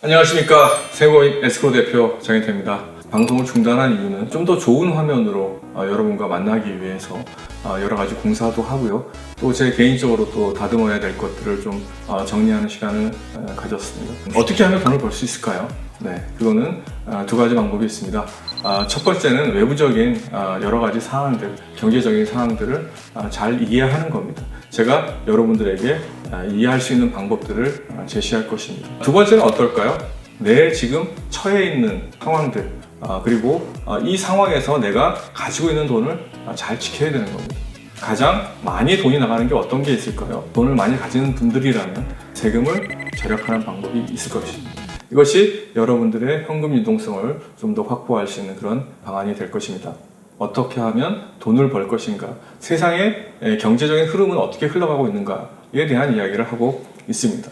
안녕하십니까. 세고인 에스크로 대표 정혜태입니다. 방송을 중단한 이유는 좀 더 좋은 화면으로 여러분과 만나기 위해서 여러 가지 공사도 하고요. 또 제 개인적으로 또 다듬어야 될 것들을 좀 정리하는 시간을 가졌습니다. 어떻게 하면 돈을 벌 수 있을까요? 네, 그거는 두 가지 방법이 있습니다. 첫 번째는 외부적인 여러 가지 사항들, 경제적인 사항들을 잘 이해하는 겁니다. 제가 여러분들에게 이해할 수 있는 방법들을 제시할 것입니다. 두 번째는 어떨까요? 내 지금 처해 있는 상황들, 그리고 이 상황에서 내가 가지고 있는 돈을 잘 지켜야 되는 겁니다. 가장 많이 돈이 나가는 게 어떤 게 있을까요? 돈을 많이 가지는 분들이라면 세금을 절약하는 방법이 있을 것입니다. 이것이 여러분들의 현금 유동성을 좀 더 확보할 수 있는 그런 방안이 될 것입니다. 어떻게 하면 돈을 벌 것인가, 세상의 경제적인 흐름은 어떻게 흘러가고 있는가에 대한 이야기를 하고 있습니다.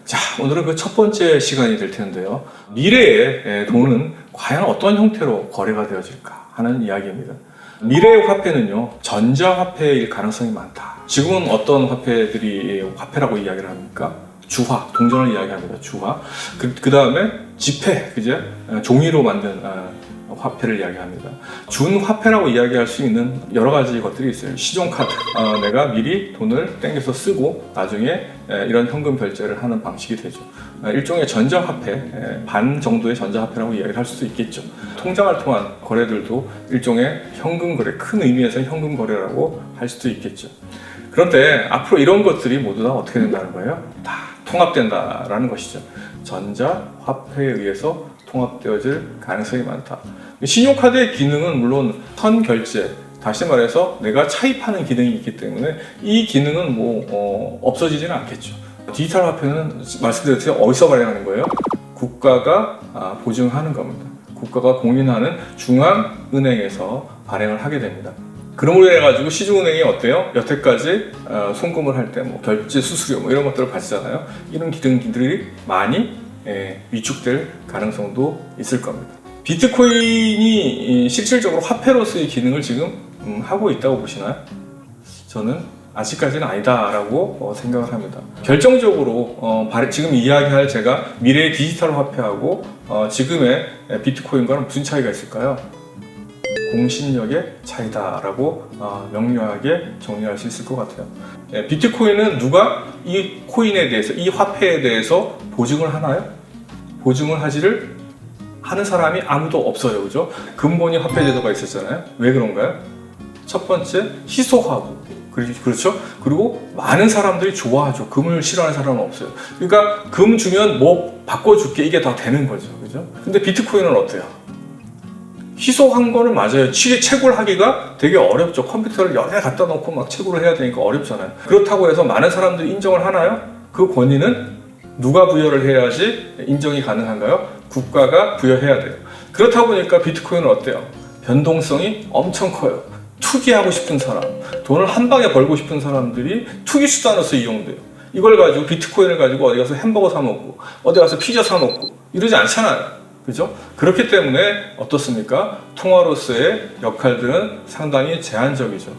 자, 오늘은 그 첫 번째 시간이 될 텐데요. 미래의 돈은 과연 어떤 형태로 거래가 되어질까 하는 이야기입니다. 미래의 화폐는요, 전자화폐일 가능성이 많다. 지금은 어떤 화폐들이 화폐라고 이야기를 합니까? 주화, 동전을 이야기합니다. 주화. 그 다음에 지폐, 그죠? 종이로 만든 화폐를 이야기합니다. 준화폐라고 이야기할 수 있는 여러 가지 것들이 있어요. 시종카드, 내가 미리 돈을 땡겨서 쓰고 나중에 이런 현금 결제를 하는 방식이 되죠. 일종의 전자화폐, 반 정도의 전자화폐라고 이야기를 할 수도 있겠죠. 통장을 통한 거래들도 일종의 현금 거래, 큰 의미에서의 현금 거래라고 할 수도 있겠죠. 그런데 앞으로 이런 것들이 모두 다 어떻게 된다는 거예요? 다 통합된다라는 것이죠. 전자화폐에 의해서 통합되어질 가능성이 많다. 신용카드의 기능은 물론 선결제, 다시 말해서 내가 차입하는 기능이 있기 때문에 이 기능은 없어지지는 않겠죠. 디지털 화폐는 말씀드렸듯이 어디서 발행하는 거예요? 국가가 보증하는 겁니다. 국가가 공인하는 중앙은행에서 발행을 하게 됩니다. 그러므로 해가지고 시중은행이 어때요? 여태까지 송금을 할 때 결제 수수료 이런 것들을 받잖아요. 이런 기능들이 많이 위축될 가능성도 있을 겁니다. 비트코인이 실질적으로 화폐로서의 기능을 지금 하고 있다고 보시나요? 저는 아직까지는 아니다라고 생각을 합니다. 결정적으로 지금 이야기할 제가 미래의 디지털 화폐하고 지금의 비트코인과는 무슨 차이가 있을까요? 공신력의 차이다라고 명료하게 정리할 수 있을 것 같아요. 비트코인은 누가 이 코인에 대해서, 이 화폐에 대해서 보증을 하나요? 보증을 하지를 하는 사람이 아무도 없어요. 그죠? 근본이 화폐 제도가 있었잖아요. 왜 그런가요? 첫 번째, 희소하고, 그렇죠? 그리고 많은 사람들이 좋아하죠. 금을 싫어하는 사람은 없어요. 그러니까 금 주면 바꿔줄게, 이게 다 되는 거죠. 그죠? 근데 비트코인은 어때요? 희소한 거는 맞아요. 채굴하기가 되게 어렵죠. 컴퓨터를 여러 개 갖다 놓고 막 채굴을 해야 되니까 어렵잖아요. 그렇다고 해서 많은 사람들이 인정을 하나요? 그 권위는 누가 부여를 해야지 인정이 가능한가요? 국가가 부여해야 돼요. 그렇다 보니까 비트코인은 어때요? 변동성이 엄청 커요. 투기하고 싶은 사람, 돈을 한 방에 벌고 싶은 사람들이 투기 수단으로서 이용돼요. 이걸 가지고, 비트코인을 가지고 어디 가서 햄버거 사 먹고 어디 가서 피자 사 먹고 이러지 않잖아요. 그죠? 그렇기 때문에 어떻습니까? 통화로서의 역할들은 상당히 제한적이죠.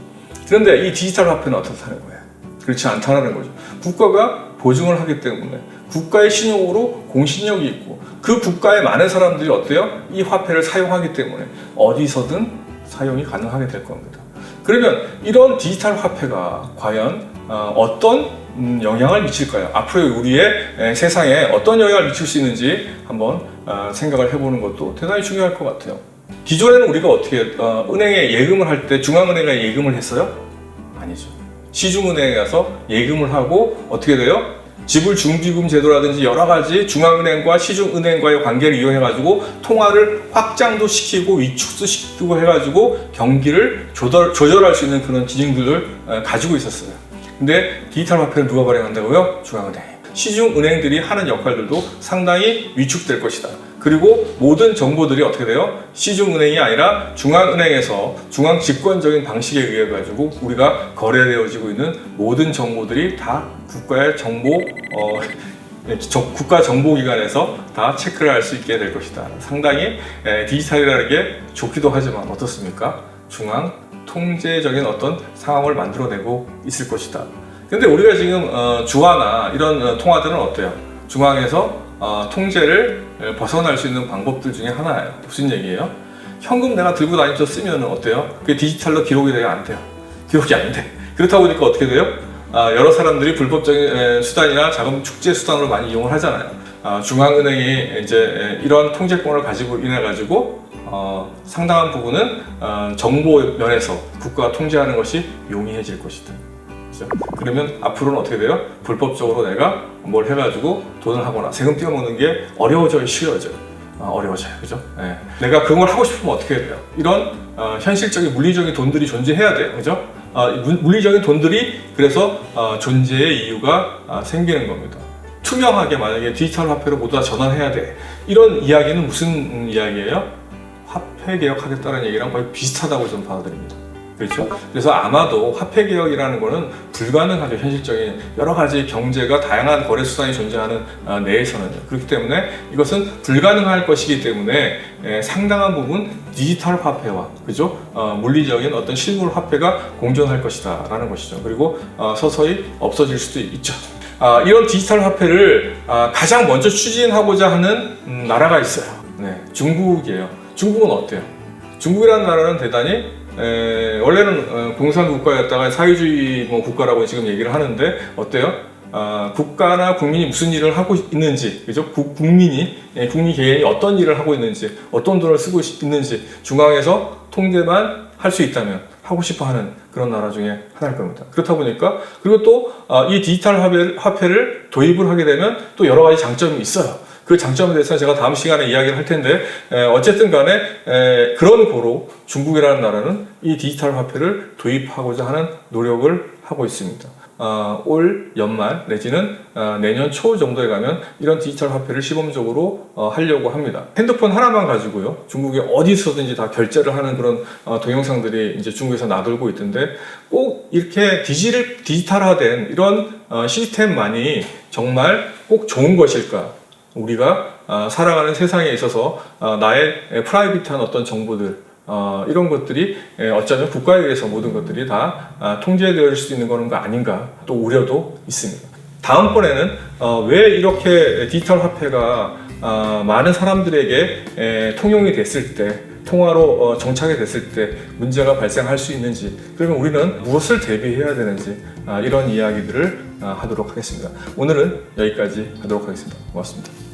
그런데 이 디지털 화폐는 어떻다는 거예요? 그렇지 않다는 거죠. 국가가 보증을 하기 때문에 국가의 신용으로 공신력이 있고 그 국가의 많은 사람들이 어때요? 이 화폐를 사용하기 때문에 어디서든 사용이 가능하게 될 겁니다. 그러면 이런 디지털 화폐가 과연 어떤 영향을 미칠까요? 앞으로 우리의 세상에 어떤 영향을 미칠 수 있는지 한번 생각을 해보는 것도 대단히 중요할 것 같아요. 기존에는 우리가 어떻게 은행에 예금을 할 때 중앙은행에 예금을 했어요? 아니죠. 시중은행에 가서 예금을 하고 어떻게 돼요? 지불준비금 제도라든지 여러 가지 중앙은행과 시중은행과의 관계를 이용해가지고 통화를 확장도 시키고 위축도 시키고 해가지고 경기를 조절할 수 있는 그런 기능들을 가지고 있었어요. 근데 디지털 화폐는 누가 발행한다고요? 중앙은행. 시중은행들이 하는 역할들도 상당히 위축될 것이다. 그리고 모든 정보들이 어떻게 돼요? 시중은행이 아니라 중앙은행에서 중앙집권적인 방식에 의해 가지고 우리가 거래되어지고 있는 모든 정보들이 다 국가의 국가정보기관에서 다 체크를 할 수 있게 될 것이다. 상당히 디지털이라는 게 좋기도 하지만 어떻습니까? 중앙 통제적인 어떤 상황을 만들어내고 있을 것이다. 근데 우리가 지금 주화나 이런 통화들은 어때요? 중앙에서 통제를 벗어날 수 있는 방법들 중에 하나예요. 무슨 얘기예요? 현금 내가 들고 다니면서 쓰면 어때요? 그게 디지털로 기록이 돼야 안 돼요. 기록이 안 돼. 그렇다 보니까 어떻게 돼요? 여러 사람들이 불법적인 수단이나 자금 축제 수단으로 많이 이용을 하잖아요. 중앙은행이 이제 이런 통제권을 가지고 인해 가지고 상당한 부분은 정보 면에서 국가가 통제하는 것이 용이해질 것이다. 그렇죠? 그러면 앞으로는 어떻게 돼요? 불법적으로 내가 뭘 해가지고 돈을 하거나 세금 떼어먹는 게 어려워져요, 쉬워져요? 어려워져요, 그죠? 네. 내가 그런 걸 하고 싶으면 어떻게 해야 돼요? 이런 현실적인 물리적인 돈들이 존재해야 돼요, 그죠? 물리적인 돈들이 그래서 존재의 이유가 생기는 겁니다. 투명하게 만약에 디지털 화폐로 모두 다 전환해야 돼. 이런 이야기는 무슨 이야기예요? 화폐 개혁하겠다는 얘기랑 거의 비슷하다고 저는 받아들입니다. 그렇죠? 그래서 아마도 화폐 개혁이라는 거는 불가능하죠. 현실적인 여러 가지 경제가 다양한 거래 수단이 존재하는 내에서는요. 그렇기 때문에 이것은 불가능할 것이기 때문에 상당한 부분 디지털 화폐와 그죠? 물리적인 어떤 실물 화폐가 공존할 것이다라는 것이죠. 그리고 서서히 없어질 수도 있죠. 이런 디지털 화폐를 가장 먼저 추진하고자 하는 나라가 있어요. 네, 중국이에요. 중국은 어때요? 중국이라는 나라는 대단히 원래는 공산 국가였다가 사회주의 국가라고 지금 얘기를 하는데 어때요? 국가나 국민이 무슨 일을 하고 있는지, 그죠? 국민 개인이 어떤 일을 하고 있는지, 어떤 돈을 쓰고 있는지 중앙에서 통제만 할 수 있다면 하고 싶어 하는 그런 나라 중에 하나일 겁니다. 그렇다 보니까 그리고 또 이 디지털 화폐를 도입을 하게 되면 또 여러 가지 장점이 있어요. 그 장점에 대해서는 제가 다음 시간에 이야기를 할 텐데 어쨌든 간에 그런 고로 중국이라는 나라는 이 디지털 화폐를 도입하고자 하는 노력을 하고 있습니다. 올 연말 내지는 내년 초 정도에 가면 이런 디지털 화폐를 시범적으로 하려고 합니다. 핸드폰 하나만 가지고요. 중국에 어디서든지 다 결제를 하는 그런 동영상들이 이제 중국에서 나돌고 있던데 꼭 이렇게 디지털화된 이런 시스템만이 정말 꼭 좋은 것일까? 우리가 살아가는 세상에 있어서 나의 프라이빗한 어떤 정보들 이런 것들이 어쩌면 국가에 의해서 모든 것들이 다 통제되어질 수 있는 거는 거 아닌가 또 우려도 있습니다. 다음번에는 왜 이렇게 디지털 화폐가 많은 사람들에게 통용이 됐을 때 통화로 정착이 됐을 때 문제가 발생할 수 있는지 그러면 우리는 무엇을 대비해야 되는지 이런 이야기들을 하도록 하겠습니다. 오늘은 여기까지 하도록 하겠습니다. 고맙습니다.